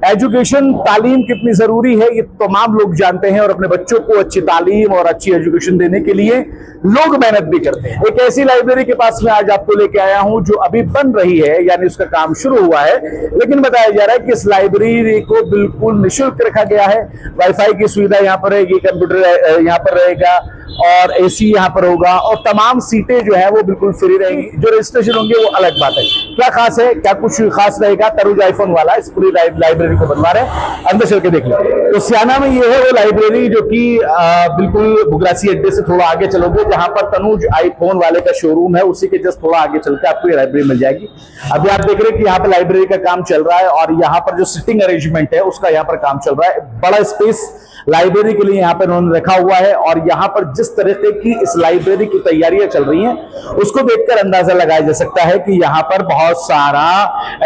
Education, तालीम कितनी जरूरी है ये तमाम लोग जानते हैं और अपने बच्चों को अच्छी तालीम और अच्छी एजुकेशन देने के लिए लोग मेहनत भी करते हैं। एक ऐसी लाइब्रेरी के पास में आज आपको लेके आया हूं जो अभी बन रही है, यानी उसका काम शुरू हुआ है, लेकिन बताया जा रहा है कि इस लाइब्रेरी को बिल्कुल निःशुल्क रखा गया है। वाईफाई की सुविधा यहाँ पर रहेगी, कंप्यूटर यहाँ पर रहेगा और एसी यहाँ पर होगा और तमाम सीटें जो है वो बिल्कुल फ्री रहेंगी। जो रजिस्ट्रेशन होंगे वो अलग बात है। क्या खास है, क्या कुछ खास रहेगा, तनुज आईफोन वाला इस पूरी लाइब्रेरी को बनवा रहे हैं, अंदर चल के देख लें। तो सियाना में ये है वो लाइब्रेरी जो कि बिल्कुल बुगरासी अड्डे से थोड़ा आगे चलोगे, जहां पर तनुज आईफोन वाले का शोरूम है, उसी के जस्ट थोड़ा आगे चलकर आपको ये लाइब्रेरी मिल जाएगी। अभी आप देख रहे हैं कि यहाँ पर लाइब्रेरी का काम चल रहा है और यहाँ पर जो सिटिंग अरेंजमेंट है उसका यहाँ पर काम चल रहा है। बड़ा स्पेस लाइब्रेरी के लिए यहाँ पर उन्होंने रखा हुआ है और यहाँ पर जिस तरीके की इस लाइब्रेरी की तैयारियां चल रही हैं उसको देखकर अंदाजा लगाया जा सकता है कि यहाँ पर बहुत सारा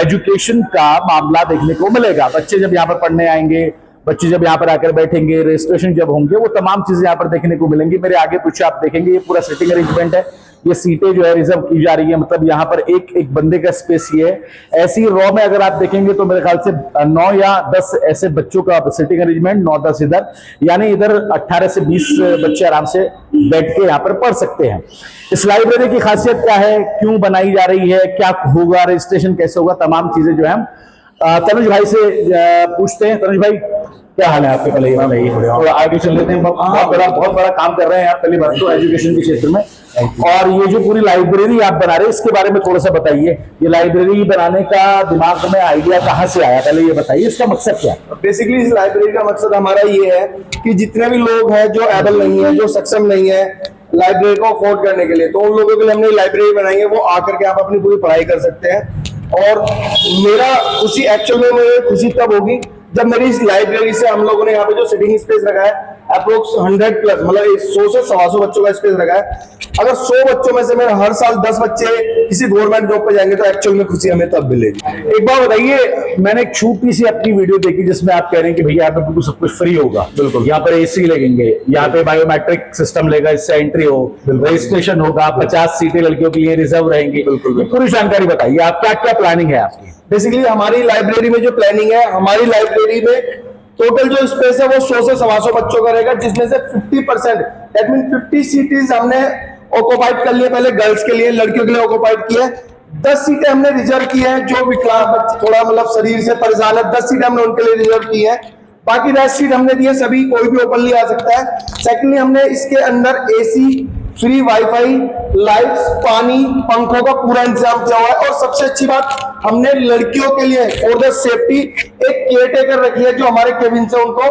एजुकेशन का मामला देखने को मिलेगा। बच्चे जब यहाँ पर पढ़ने आएंगे, बच्चे जब यहाँ पर आकर बैठेंगे, रजिस्ट्रेशन जब होंगे, वो तमाम चीजें यहाँ पर देखने को मिलेंगी। मेरे आगे पीछे आप देखेंगे ये पूरा सिटिंग अरेंजमेंट है, ये सीटें जो है रिजर्व की जा रही है, मतलब यहाँ पर एक एक बंदे का स्पेस ही है। ऐसी रॉ में अगर आप देखेंगे तो मेरे ख्याल से 9 या 10 ऐसे बच्चों का सिटिंग अरेंजमेंट, 9-10 इधर, यानी इधर 18 से 20 बच्चे आराम से बैठ के यहाँ पर पढ़ सकते हैं। इस लाइब्रेरी की खासियत क्या है, क्यों बनाई जा रही है, क्या होगा, रजिस्ट्रेशन कैसे होगा, तमाम चीजें जो है हम तनुज भाई से पूछते हैं। तनुज भाई क्या हाल है आपके? पहले थोड़ा आगे चल लेते हैं। बहुत बड़ा काम कर रहे हैं आप, पहली बात तो एजुकेशन के क्षेत्र में, और ये जो पूरी लाइब्रेरी आप बना रहे हैं इसके बारे में थोड़ा सा बताइए। ये लाइब्रेरी बनाने का दिमाग में आइडिया कहाँ से आया, पहले ये बताइए, इसका मकसद क्या है? बेसिकली इस लाइब्रेरी का मकसद हमारा ये है कि जितने भी लोग हैं जो एबल नहीं है, जो सक्षम नहीं है लाइब्रेरी को अफोर्ड करने के लिए, तो उन लोगों के लिए हमने लाइब्रेरी बनाई है। वो आकर के आप अपनी पूरी पढ़ाई कर सकते हैं। और मेरा खुशी एक्चुअल में मेरी खुशी तब होगी जब मेरी इस लाइब्रेरी से हम लोगों ने यहाँ पे जो सिटिंग स्पेस रखा है अप्रोक्स 100+ मतलब 100 से 125 बच्चों का स्पेस रखा है। अगर 100 बच्चों में से मेरे हर साल 10 बच्चे किसी गवर्नमेंट जॉब पे जाएंगे तो एक्चुअल में खुशी हमें तब मिलेगी। एक बार बताइए, मैंने एक छोटी सी अपनी वीडियो देखी जिसमें आप कह रहे हैं कि भैया यहाँ पे बिल्कुल सब कुछ फ्री होगा। बिल्कुल, यहाँ पर एसी लगेंगे, यहाँ पे बायोमेट्रिक सिस्टम लेगा, इससे एंट्री हो, रजिस्ट्रेशन होगा, 50 सीटें लड़कियों के लिए रिजर्व रहेंगी। बिल्कुल, पूरी जानकारी बताइए, आप क्या क्या प्लानिंग है आपकी? बेसिकली हमारी लाइब्रेरी में जो प्लानिंग है, हमारी लाइब्रेरी में टोटल जो स्पेस है वो 100 से 125 बच्चों का रहेगा, जिसमें से 50% दैट मीन 50 सीटें हमने ऑक्युपाइड कर लिए, पहले गर्ल्स के लिए, लड़कियों के लिए ऑक्युपाइड किया है। 10 सीटें हमने रिजर्व की है, जो विकलांग बच्चे थोड़ा मतलब शरीर से परेशान है, 10 सीटें हमने उनके लिए रिजर्व की है। बाकी 10 सीट हमने दी है, सभी कोई भी ओपनली आ सकता है। सेकेंडली हमने इसके अंदर एसी, फ्री वाईफाई, लाइट्स, पानी, पंखों का पूरा इंतजाम किया हुआ है। और सबसे अच्छी बात, हमने लड़कियों के लिए फॉर द सेफ्टी एक केयरटेकर रखी है जो हमारे केबिन से उनको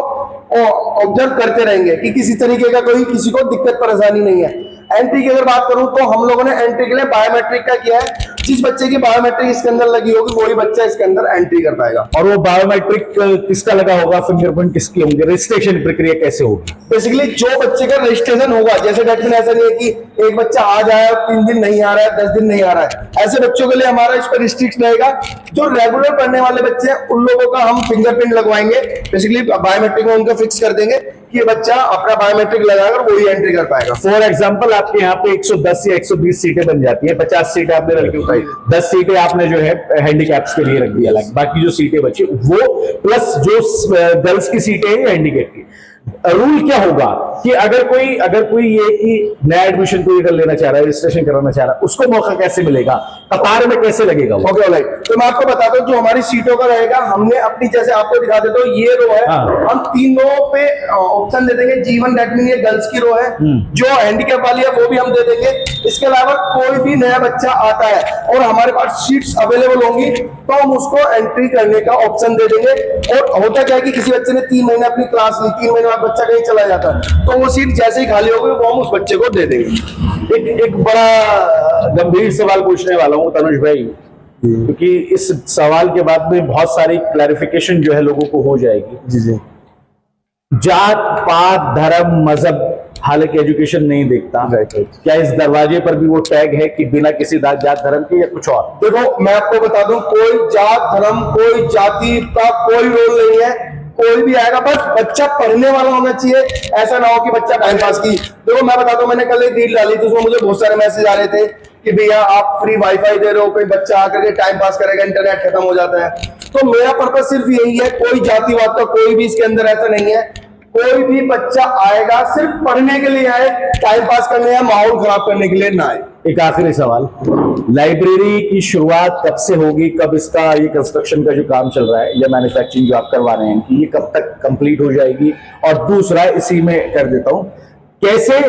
ऑब्जर्व करते रहेंगे कि किसी तरीके का कोई किसी को दिक्कत परेशानी नहीं है। एंट्री की अगर बात करूं तो हम लोगों ने एंट्री के लिए बायोमेट्रिक का किया है। जिस बच्चे की बायोमेट्रिक इसके अंदर लगी होगी वही बच्चा इसके अंदर एंट्री कर पाएगा। और वो बायोमेट्रिक किसका लगा होगा, फिंगरप्रिंट किसके होंगे, रजिस्ट्रेशन प्रक्रिया कैसे होगी? बेसिकली जो बच्चे का रजिस्ट्रेशन होगा, जैसे डेट में ऐसा नहीं है कि एक बच्चा आज आया 3 दिन नहीं आ रहा है, 10 दिन नहीं आ रहा है, ऐसे बच्चों के लिए हमारा इस पर रिस्ट्रिक्ट रहेगा। जो रेगुलर पढ़ने वाले बच्चे हैं उन लोगों का हम फिंगरप्रिंट लगवाएंगे, बेसिकली बायोमेट्रिक में उनका फिक्स कर देंगे कि ये बच्चा अपना बायोमेट्रिक लगाकर वही एंट्री कर पाएगा। फॉर एग्जांपल आपके यहाँ पे 110 या 120 सीटें बन जाती है, 50 सीटें आपने रखी, 10 सीटें आपने जो है हैंडीकैप्स के लिए रख दी अलग, बाकी जो सीटें बची वो प्लस जो गर्ल्स की सीटें हैं हैंडीकैप की। रूल क्या होगा कि अगर कोई ये कि नया एडमिशन कोई कर लेना चाह रहा है, रजिस्ट्रेशन कराना चाह रहा है, उसको मौका कैसे मिलेगा, कतार में कैसे लगेगा? ओके ऑलराइट, तो मैं आपको बताता हूँ जो हमारी सीटों का रहेगा, हमने अपनी जैसे आपको दिखा देता हूँ, ये रो है, हम 3 रो पे ऑप्शन दे देंगे। G1 दैट मीन ये गर्ल्स की रो है, जो हैंडीकैप वाली है वो भी हम दे देंगे। इसके अलावा कोई भी नया बच्चा आता है और हमारे पास सीट्स अवेलेबल होंगी तो हम उसको एंट्री करने का ऑप्शन दे देंगे। और होता क्या है कि किसी बच्चे ने 3 महीने अपनी क्लास ली, 3 महीने बाद बच्चा कहीं चला जाता है तो वो सीट जैसे ही खाली होगी वो हम उस बच्चे को दे देंगे। एक बड़ा गंभीर सवाल पूछने वाला हूं तनुज भाई, क्योंकि इस सवाल के बाद में बहुत सारी क्लैरिफिकेशन जो है लोगों को हो जाएगी। जी, जात पात धर्म मजहब हालांकि एजुकेशन नहीं देखता, क्या इस दरवाजे पर भी वो टैग है कि बिना किसी जात धर्म के या कुछ और? देखो मैं आपको बता दूं, कोई जात धर्म कोई जाति का कोई रोल नहीं है। कोई भी आएगा, बस बच्चा पढ़ने वाला होना चाहिए। ऐसा ना हो कि बच्चा टाइम पास की। देखो मैं बताता हूँ, मैंने कल एक रील डाली थी, उसमें मुझे बहुत सारे मैसेज आ रहे थे कि भैया आप फ्री वाईफाई दे रहे हो, कोई बच्चा आकर के टाइम पास करेगा, इंटरनेट खत्म हो जाता है। तो मेरा पर्पस सिर्फ यही है, कोई जातिवाद का कोई भी इसके अंदर ऐसा नहीं है। कोई भी बच्चा आएगा सिर्फ पढ़ने के लिए आए, टाइम पास करने या माहौल खराब करने के लिए ना आए। एक आखिरी सवाल, लाइब्रेरी की शुरुआत कब से होगी, कब इसका ये कंस्ट्रक्शन का जो काम चल रहा है या मैन्युफैक्चरिंग जो आप करवा रहे हैं कि ये कब तक कंप्लीट हो जाएगी? और दूसरा इसी में कर देता हूं, कैसे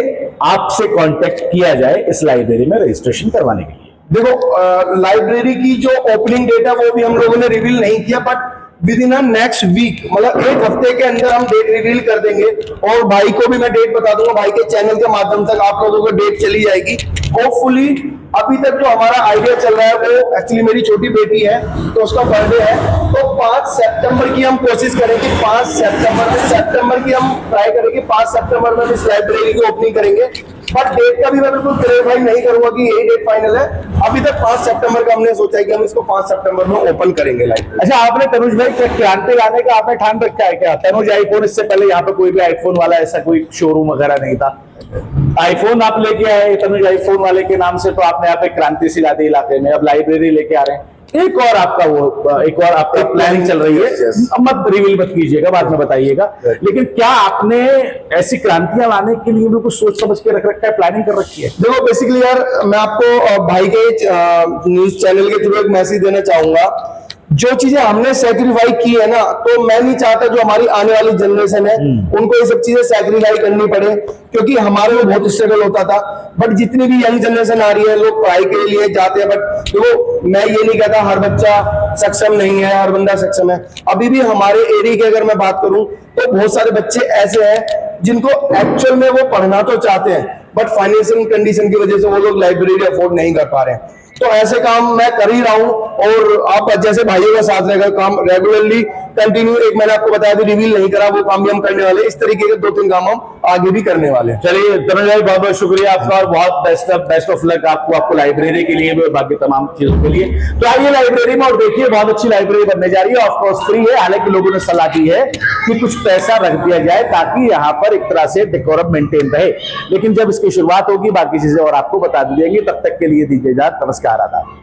आपसे कांटेक्ट किया जाए इस लाइब्रेरी में रजिस्ट्रेशन करवाने के लिए? देखो, लाइब्रेरी की जो ओपनिंग डेट है वो भी हम लोगों ने रिवील नहीं किया, but within next week, मतलब एक हफ्ते के अंदर हम डेट रिवील कर देंगे। और भाई को भी मैं डेट बता दूंगा, भाई के चैनल के माध्यम तक आप लोगों को डेट चली जाएगी होपफुली। अभी तक जो हमारा आइडिया चल रहा है वो एक्चुअली मेरी छोटी बेटी है तो उसका बर्थडे है, तो 5 सितंबर की हम कोशिश करेंगे, 5 सितंबर की हम ट्राई करेंगे, 5 सितंबर में इस लाइब्रेरी की ओपनिंग करेंगे। बट डेट का भी मैं बिल्कुल क्लेरिफाई नहीं करूंगा कि यही डेट फाइनल है। अभी तक 5 सितंबर का हमने सोचा है कि हम इसको 5 सितंबर में ओपन करेंगे लाइब्रेरी। अच्छा, आपने तनुज भाई क्रांति लाने का आपने ठान रखा है क्या? तनुज आईफोन, इससे पहले यहाँ पे कोई भी आईफोन वाला ऐसा कोई शोरूम वगैरह नहीं था। आईफोन आप लेके आए तनुज आईफोन वाले के नाम से, तो आपने यहाँ पे क्रांति सी दी इलाके में, अब लाइब्रेरी लेके आ रहे हैं। एक और आपका प्लानिंग चल रही है, अब मत रिवील मत कीजिएगा, बाद में बताइएगा। लेकिन क्या आपने ऐसी क्रांतियां लाने के लिए भी कुछ सोच समझ के रख रखा है, प्लानिंग कर रखी है? देखो, बेसिकली यार मैं आपको भाई के न्यूज चैनल के थ्रू एक मैसेज देना चाहूंगा। जो चीजें हमने सैक्रिफाई की है ना, तो मैं नहीं चाहता जो हमारी आने वाली जनरेशन है उनको ये सब चीजें सैक्रिफाई करनी पड़े, क्योंकि हमारे में बहुत स्ट्रगल होता था। बट जितनी भी यंग जनरेशन आ रही है, लोग पढ़ाई के लिए जाते हैं, बट देखो मैं ये नहीं कहता हर बच्चा सक्षम नहीं है, हर बंदा सक्षम है। अभी भी हमारे एरिया की अगर मैं बात करूं तो बहुत सारे बच्चे ऐसे हैं जिनको एक्चुअल में वो पढ़ना तो चाहते हैं, बट फाइनेंशियल कंडीशन की वजह से वो लोग लाइब्रेरी अफोर्ड नहीं कर पा रहे हैं। तो ऐसे काम मैं कर ही रहा हूं, और आप जैसे भाइयों का साथ रहेगा, काम रेगुलरली कंटिन्यू, एक मैंने आपको बताया था रिवील नहीं करा, वो काम भी हम करने वाले, इस तरीके के 2-3 काम हम आगे भी करने वाले हैं। चलिए तनुज भाई, बहुत बहुत शुक्रिया आपका और बहुत बेस्ट ऑफ लक आपको लाइब्रेरी के लिए भी और बाकी तमाम चीजों के लिए। तो आइए लाइब्रेरी में और देखिए, बहुत अच्छी लाइब्रेरी बनने जा रही है, ऑफकोर्स फ्री है। हालांकि लोगों ने सलाह दी है कि कुछ पैसा रख दिया जाए ताकि यहाँ पर एक तरह से डेकोरम मेंटेन रहे, लेकिन जब इसकी शुरुआत होगी बाकी चीजें और आपको बता दी जाएंगी। तब तक के लिए दीजिए इजाजत, नमस्कार, आदाब।